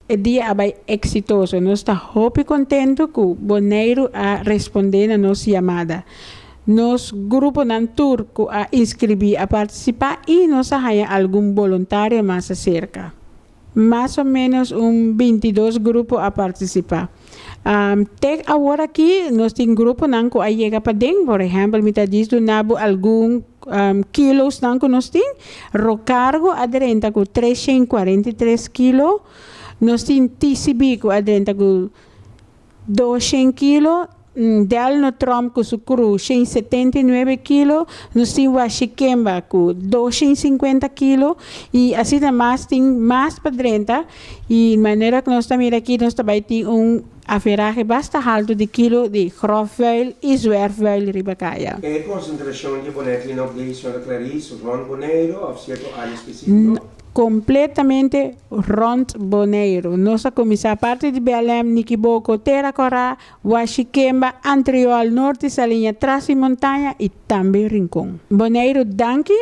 o dia vai exitoso. Nós estamos muito contentes que o Bonaire a responder a nossa chamada. Nos grupo nan turco a inscrever a participar e nós arranha algum voluntário mais cerca. Mais ou menos 22 grupos a participar. Até agora aqui nós temos grupo nan que aí chega para dentro, por exemplo, me está dizendo nabo algum quilos nan que nós temos, recargo aderente com 343 quilos, nós temos TCB que aderente com 200 quilos, del no trom com su cru 179 quilos, nós temos a Chiquemba com 250 quilos e assim mais tem mais para dentro e de maneira que nós também aqui nós também tem aferragem bastante alto de quilo de grofvuil e zwerfvuil ribacaia. É a concentração de boneco na obediência da Clarice, Ron Boneiro, ou certo área específica? Completamente rond Bonaire. Nossa comissão a parte de Belém, Niquiboco, Terra Corá, Huachiquemba, Antriol, Norte, Salinha, Trás e Montanha e também Rincón. Bonaire, danke.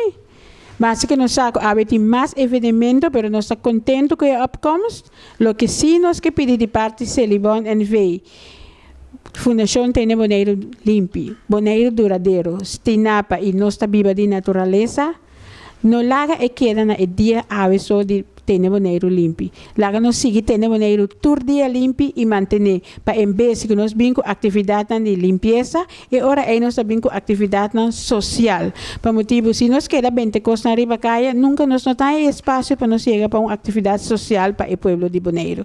Mas que nós sabemos que mais eventos, mas nós estamos contentos com a opkomst. Lo que sim nós que pedir de parte Celibon NV. Fundação tem Bonaire limpo, Bonaire duradouro, Stinapa e nossa viva de natureza. No laga e queda na dia aviso de ter Bonaire limpo. Laga nos sigue ter Bonaire todo dia limpo e manter para em vez que nós vinco atividade de limpeza e ora aí nós vinco atividade social. Para motivo se nós queda 20 coisas na riba caia, nunca nós não tem espaço para nós chegar para uma atividade social para o povo de Bonaire.